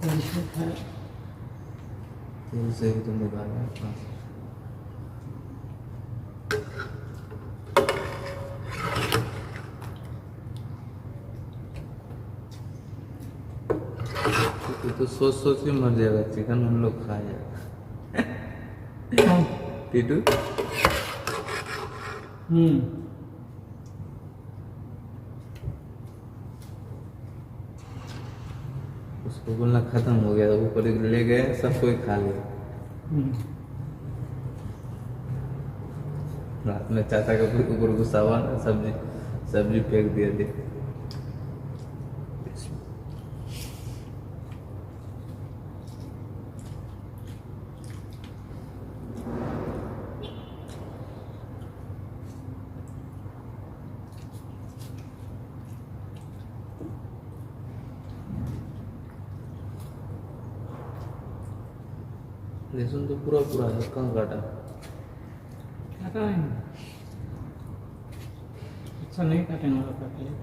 तेल से ही तुम निकालना है अपना। तो सोच सोच के मर जाएगा चिकन, हम लोग खा जाएगा। टीटू उसको बोलना खत्म हो गया, ऊपर ले गए सब कोई खा लिया। रात में चाचा के ऊपर गुस्सा हुआ ना, सब्जी सब्जी फेंक दिया थी। लहसुन तो पूरा पूरा है, कहाँ काटा? अच्छा नहीं काटेंगे वाला काट लिया।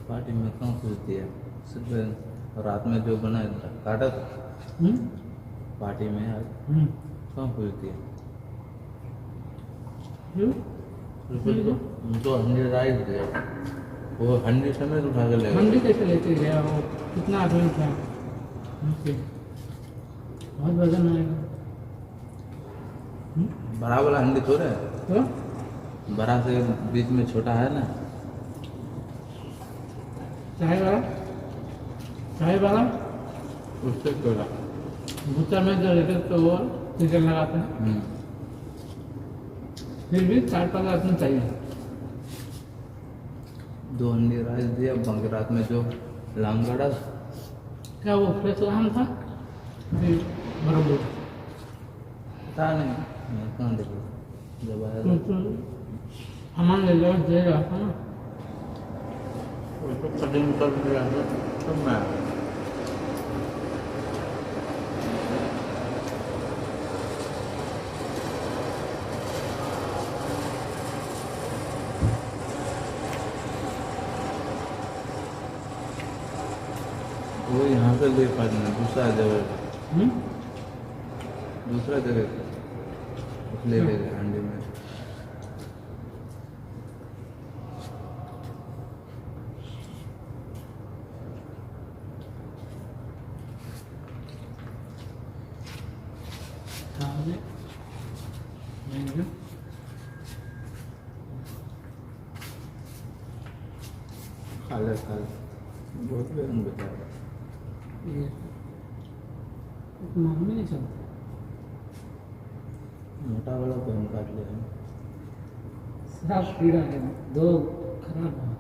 पार्टी में कहाँ खुलती है? सिर्फ रात में जो बना है काटा था पार्टी में आज कहाँ खुलती है? तो 100 राइस दिया, वो 100 समेत उठा के ले गए। मंडी कैसे लेके गया वो? कितना आदमी था? बहुत वजन आएगा। बड़ा वाला हंडी थोड़ा है, तो बड़ा से बीच में छोटा है ना। चाय वाला उससे छोटा। भूतर में जो रहते तो वो सीजन लगाते हैं। फिर भी 4-5 आदमी चाहिए। 2 हंडी राइस दिया, बाकी रात में जो लांगड़ा क्या वो फ्रेश आम था? फिर बराबर पता नहीं, मैं कहाँ देखा जब आया था। सामान ले लो, दे रहा था ना। उसको कटिंग कर दिया था तब मैं वो यहाँ से ले पाते ना, दूसरा जगह ले ले गए अंडे में। खा ले बहुत बेहन बचा रहा। मालूम ही नहीं चलता। मोटा वाला तो हम काट लिया। सब कीड़ा है, 2 खराब है।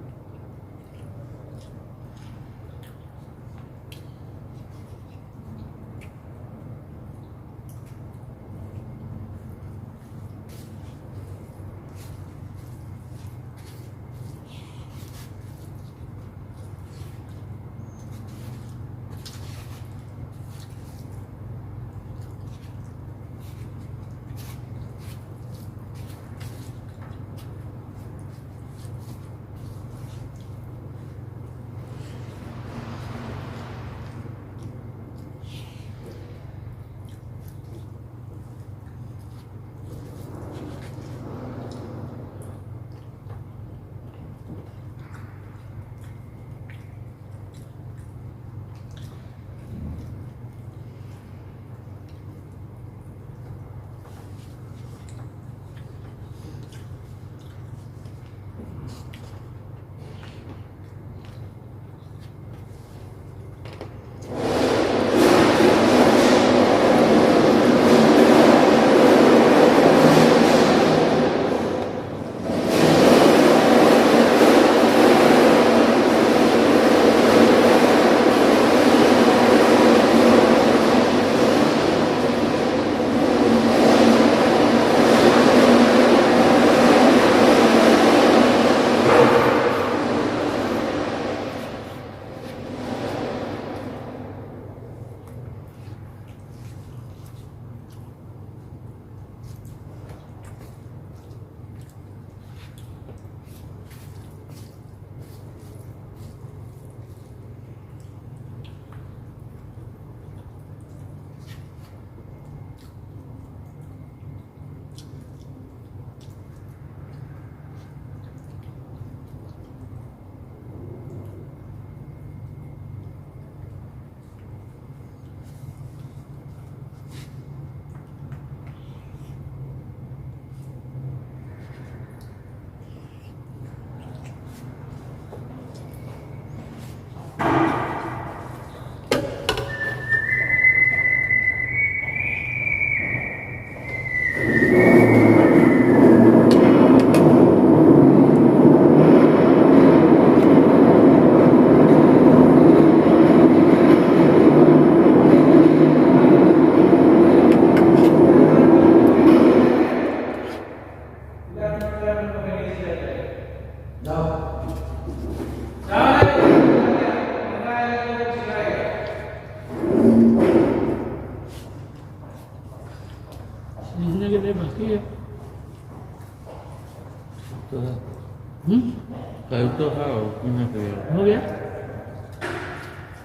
तो कल तो खाओ पुनः करिए हो गया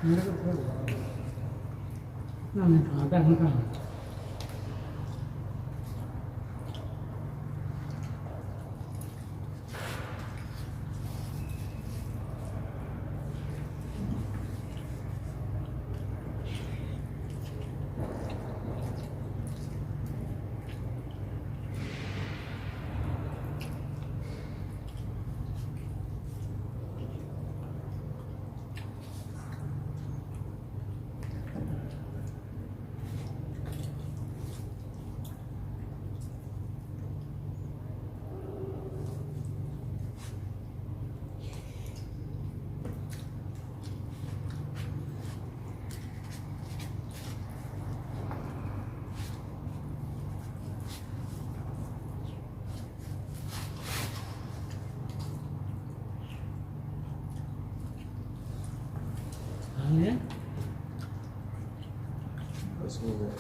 मेरे को थोड़ा ना मैं खाता हूँ ये बस हो गया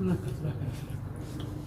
ना कचरा कर